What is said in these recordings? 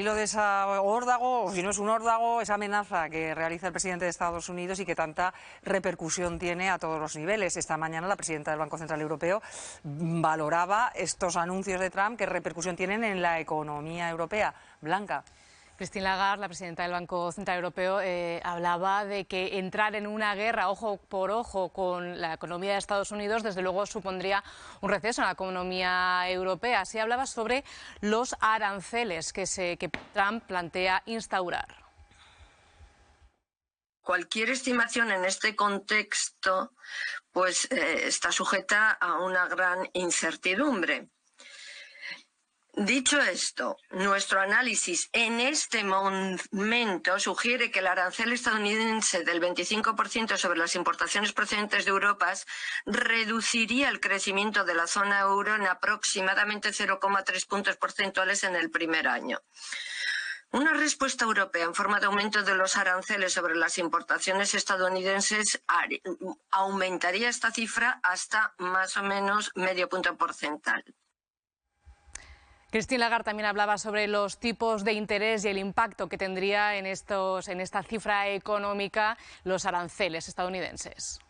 hilo de esa órdago, o si no es un órdago, esa amenaza que realiza el presidente de Estados Unidos y que tanta repercusión tiene a todos los niveles. Esta mañana la presidenta del Banco Central Europeo valoraba estos anuncios de Trump, qué repercusión tienen en la economía europea. Blanca. Christine Lagarde, la presidenta del Banco Central Europeo, hablaba de que entrar en una guerra ojo por ojo con la economía de Estados Unidos, desde luego supondría un receso en la economía europea. Así hablaba sobre los aranceles que Trump plantea instaurar. Cualquier estimación en este contexto está sujeta a una gran incertidumbre. Dicho esto, nuestro análisis en este momento sugiere que el arancel estadounidense del 25% sobre las importaciones procedentes de Europa reduciría el crecimiento de la zona euro en aproximadamente 0,3 puntos porcentuales en el primer año. Una respuesta europea en forma de aumento de los aranceles sobre las importaciones estadounidenses aumentaría esta cifra hasta más o menos medio punto porcentual. Christine Lagarde también hablaba sobre los tipos de interés y el impacto que tendría en esta cifra económica los aranceles estadounidenses.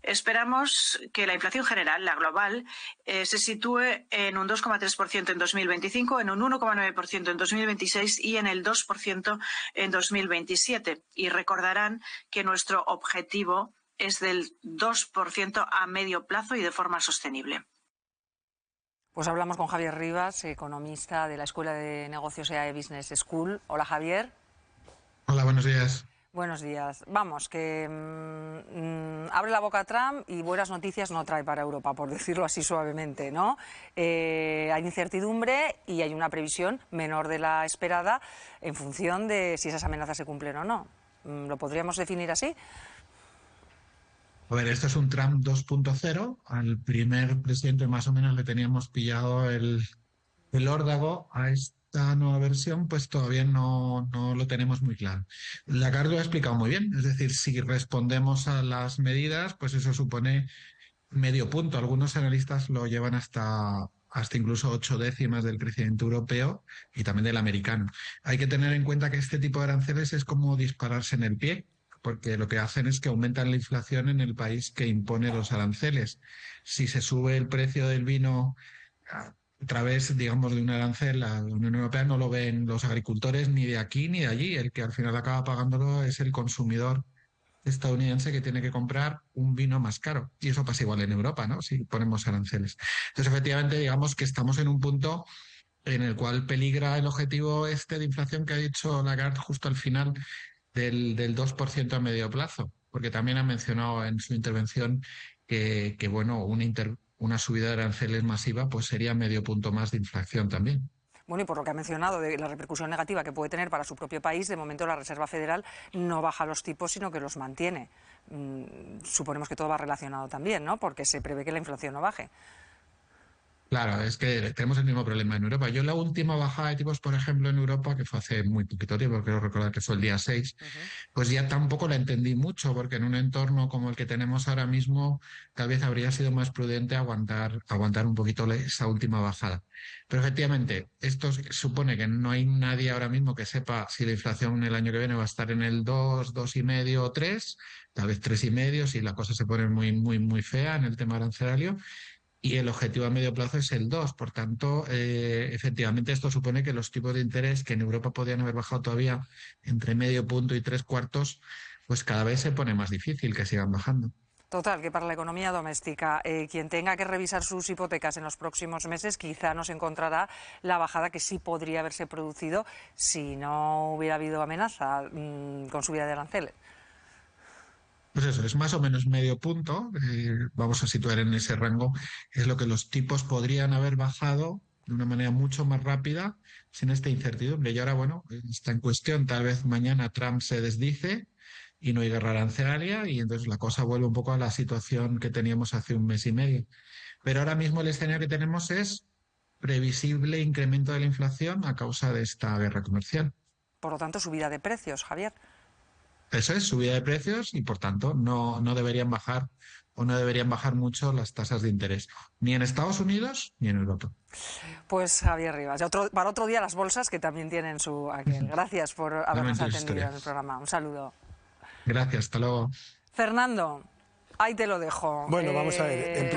Esperamos que la inflación general, la global, se sitúe en un 2,3% en 2025, en un 1,9% en 2026 y en el 2% en 2027. Y recordarán que nuestro objetivo es del 2% a medio plazo y de forma sostenible. Pues hablamos con Javier Rivas, economista de la Escuela de Negocios EAE Business School. Hola, Javier. Hola, buenos días. Buenos días. Vamos, que abre la boca Trump y buenas noticias no trae para Europa, por decirlo así suavemente, ¿no? Hay incertidumbre y hay una previsión menor de la esperada en función de si esas amenazas se cumplen o no. ¿Lo podríamos definir así? A ver, esto es un Trump 2.0. Al primer presidente más o menos le teníamos pillado el órdago. A esta nueva versión pues todavía no lo tenemos muy claro. Lagarde lo ha explicado muy bien. Es decir, si respondemos a las medidas, pues eso supone medio punto. Algunos analistas lo llevan hasta incluso 8 décimas del crecimiento europeo y también del americano. Hay que tener en cuenta que este tipo de aranceles es como dispararse en el pie, porque lo que hacen es que aumentan la inflación en el país que impone los aranceles. Si se sube el precio del vino a través, digamos, de un arancel, la Unión Europea no lo ven los agricultores ni de aquí ni de allí. El que al final acaba pagándolo es el consumidor estadounidense que tiene que comprar un vino más caro. Y eso pasa igual en Europa, ¿no? Si ponemos aranceles. Entonces, efectivamente, digamos que estamos en un punto en el cual peligra el objetivo de inflación que ha dicho Lagarde justo al final, del 2% a medio plazo, porque también ha mencionado en su intervención que bueno, una subida de aranceles masiva pues sería medio punto más de inflación también. Bueno, y por lo que ha mencionado de la repercusión negativa que puede tener para su propio país, de momento la Reserva Federal no baja los tipos, sino que los mantiene. Suponemos que todo va relacionado también, ¿no? Porque se prevé que la inflación no baje. Claro, es que tenemos el mismo problema en Europa. Yo la última bajada de tipos, por ejemplo, en Europa, que fue hace muy poquito tiempo, creo recordar que fue el día 6, pues ya tampoco la entendí mucho, porque en un entorno como el que tenemos ahora mismo, tal vez habría sido más prudente aguantar un poquito esa última bajada. Pero efectivamente, esto supone que no hay nadie ahora mismo que sepa si la inflación el año que viene va a estar en el 2, 2,5 o 3, tal vez 3,5, si la cosa se pone muy, muy, muy fea en el tema arancelario. Y el objetivo a medio plazo es el 2. Por tanto, efectivamente, esto supone que los tipos de interés que en Europa podían haber bajado todavía entre medio punto y 3/4, pues cada vez se pone más difícil que sigan bajando. Total, que para la economía doméstica, quien tenga que revisar sus hipotecas en los próximos meses, quizá nos encontrará la bajada que sí podría haberse producido si no hubiera habido amenaza con subida de aranceles. Pues eso, es más o menos medio punto, vamos a situar en ese rango, es lo que los tipos podrían haber bajado de una manera mucho más rápida sin esta incertidumbre. Y ahora, bueno, está en cuestión, tal vez mañana Trump se desdice y no hay guerra arancelaria y entonces la cosa vuelve un poco a la situación que teníamos hace un mes y medio. Pero ahora mismo el escenario que tenemos es previsible incremento de la inflación a causa de esta guerra comercial. Por lo tanto, subida de precios, Javier. Eso es, subida de precios y por tanto no deberían bajar o no deberían bajar mucho las tasas de interés, ni en Estados Unidos ni en Europa. Pues Javier Rivas, para otro día las bolsas que también tienen su aquel. Gracias por habernos atendido en el programa. Un saludo. Gracias, hasta luego. Fernando, ahí te lo dejo. Bueno, vamos a ver.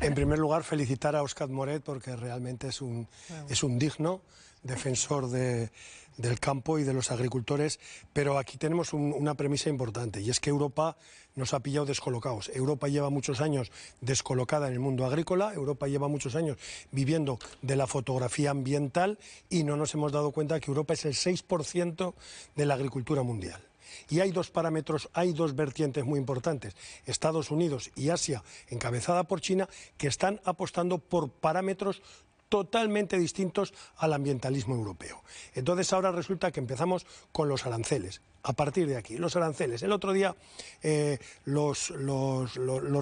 En primer lugar, felicitar a Óscar Moret porque realmente es un digno defensor del campo y de los agricultores, pero aquí tenemos una premisa importante, y es que Europa nos ha pillado descolocados. Europa lleva muchos años descolocada en el mundo agrícola, Europa lleva muchos años viviendo de la fotografía ambiental y no nos hemos dado cuenta que Europa es el 6% de la agricultura mundial. Y hay dos parámetros, hay dos vertientes muy importantes, Estados Unidos y Asia, encabezada por China, que están apostando por parámetros totalmente distintos al ambientalismo europeo. Entonces ahora resulta que empezamos con los aranceles. A partir de aquí, los aranceles. El otro día los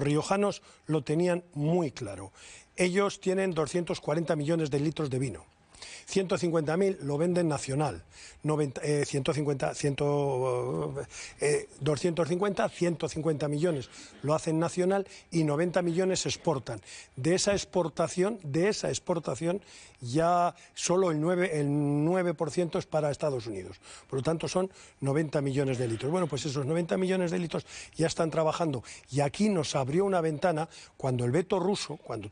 riojanos lo tenían muy claro. Ellos tienen 240 millones de litros de vino. 150.000 lo venden nacional, 250, 150 millones lo hacen nacional y 90 millones exportan. De esa exportación ya solo el 9% es para Estados Unidos. Por lo tanto son 90 millones de litros. Bueno, pues esos 90 millones de litros ya están trabajando y aquí nos abrió una ventana cuando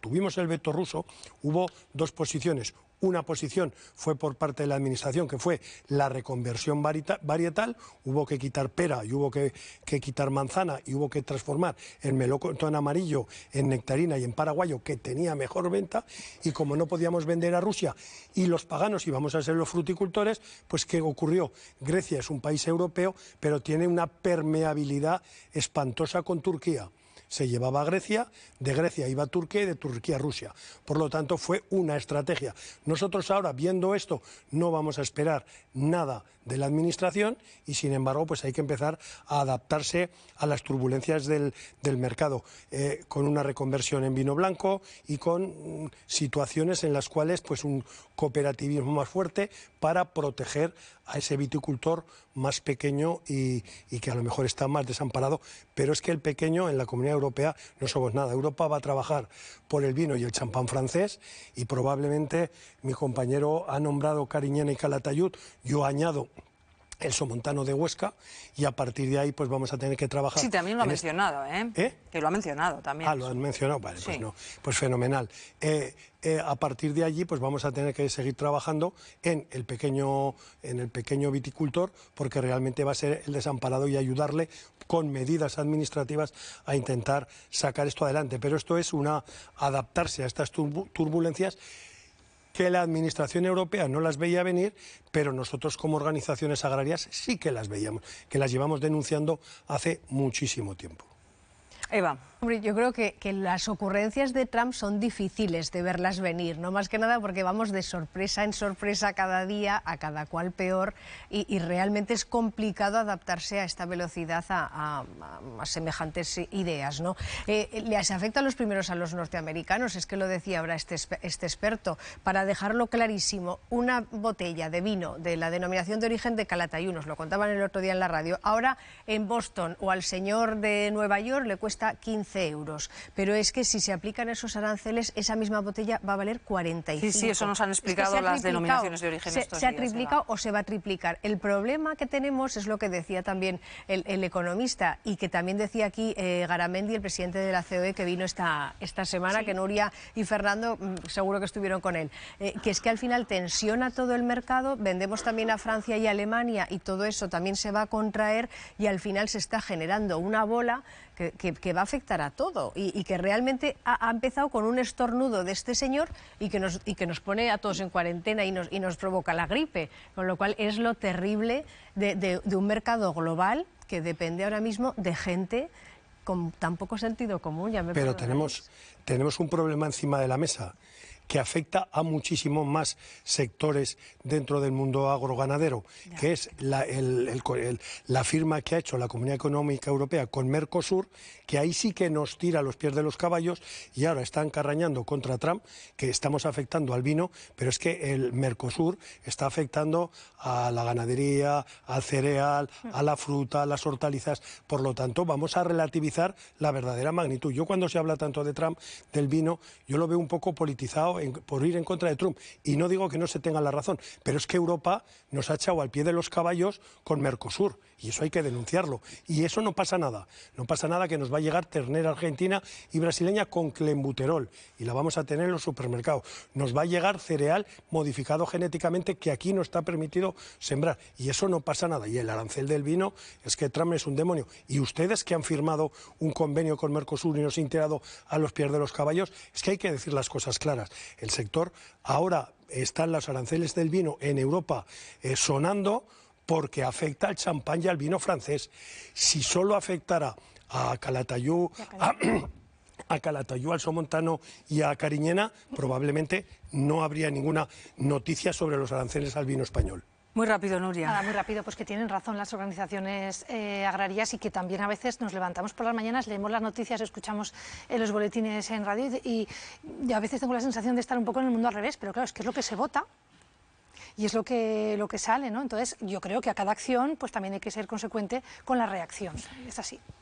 tuvimos el veto ruso, hubo dos posiciones. Una posición fue por parte de la Administración, que fue la reconversión varietal, hubo que quitar pera y hubo que quitar manzana y hubo que transformar el melocotón amarillo en nectarina y en paraguayo, que tenía mejor venta, y como no podíamos vender a Rusia y los paganos íbamos a ser los fruticultores, pues ¿qué ocurrió? Grecia es un país europeo, pero tiene una permeabilidad espantosa con Turquía. Se llevaba a Grecia, de Grecia iba a Turquía y de Turquía a Rusia. Por lo tanto, fue una estrategia. Nosotros ahora, viendo esto, no vamos a esperar nada de la Administración y, sin embargo, pues hay que empezar a adaptarse a las turbulencias del mercado, con una reconversión en vino blanco y con situaciones en las cuales pues un cooperativismo más fuerte para proteger a ese viticultor más pequeño y que a lo mejor está más desamparado, pero es que el pequeño en la Comunidad Europea no somos nada. Europa va a trabajar por el vino y el champán francés y probablemente mi compañero ha nombrado Cariñena y Calatayud, yo añado el somontano de Huesca y a partir de ahí pues vamos a tener que trabajar. Sí, también lo ha mencionado, que lo ha mencionado también. Ah, lo han mencionado, vale, sí. Pues no, pues fenomenal. A partir de allí pues vamos a tener que seguir trabajando en el pequeño viticultor, porque realmente va a ser el desamparado, y ayudarle con medidas administrativas a intentar sacar esto adelante. Pero esto es adaptarse a estas turbulencias que la Administración Europea no las veía venir, pero nosotros como organizaciones agrarias sí que las veíamos, que las llevamos denunciando hace muchísimo tiempo. Eva. Hombre, yo creo que las ocurrencias de Trump son difíciles de verlas venir, no más que nada porque vamos de sorpresa en sorpresa cada día, a cada cual peor, y realmente es complicado adaptarse a esta velocidad a semejantes ideas, ¿no? Les afecta a los primeros a los norteamericanos, es que lo decía ahora este experto, para dejarlo clarísimo, una botella de vino de la denominación de origen de Calatayud, nos lo contaban el otro día en la radio, ahora en Boston o al señor de Nueva York le cuesta 15 euros, pero es que si se aplican esos aranceles, esa misma botella va a valer 45. Sí, eso nos han explicado las denominaciones de origen estos días. Se ha triplicado o se va a triplicar. El problema que tenemos es lo que decía también el economista, y que también decía aquí Garamendi, el presidente de la COE, que vino esta semana, sí, que Nuria y Fernando seguro que estuvieron con él, que es que al final tensiona todo el mercado, vendemos también a Francia y a Alemania y todo eso también se va a contraer y al final se está generando una bola que va a afectar a todo y que realmente ha empezado con un estornudo de este señor y que nos pone a todos en cuarentena y nos provoca la gripe, con lo cual es lo terrible de un mercado global que depende ahora mismo de gente con tan poco sentido común. Pero tenemos un problema encima de la mesa, que afecta a muchísimos más sectores dentro del mundo agroganadero, que es la firma que ha hecho la Comunidad Económica Europea con Mercosur, que ahí sí que nos tira los pies de los caballos, y ahora están carrañando contra Trump, que estamos afectando al vino, pero es que el Mercosur está afectando a la ganadería, al cereal, a la fruta, a las hortalizas. Por lo tanto, vamos a relativizar la verdadera magnitud. Yo, cuando se habla tanto de Trump, del vino, yo lo veo un poco politizado por ir en contra de Trump, y no digo que no se tenga la razón, pero es que Europa nos ha echado al pie de los caballos con Mercosur, y eso hay que denunciarlo, y eso no pasa nada que nos va a llegar ternera argentina y brasileña con clenbuterol, y la vamos a tener en los supermercados, nos va a llegar cereal modificado genéticamente que aquí no está permitido sembrar, y eso no pasa nada. Y el arancel del vino, es que Trump es un demonio, y ustedes que han firmado un convenio con Mercosur y nos han tirado a los pies de los caballos, es que hay que decir las cosas claras. El sector, ahora están los aranceles del vino en Europa sonando porque afecta al champán y al vino francés. Si solo afectara a Calatayud, a Calatayud, al Somontano y a Cariñena, probablemente no habría ninguna noticia sobre los aranceles al vino español. Muy rápido, Nuria. Nada, muy rápido, pues que tienen razón las organizaciones agrarias, y que también a veces nos levantamos por las mañanas, leemos las noticias, escuchamos los boletines en radio y a veces tengo la sensación de estar un poco en el mundo al revés, pero claro, es que es lo que se vota y es lo que sale, ¿no? Entonces yo creo que a cada acción pues también hay que ser consecuente con la reacción, es así.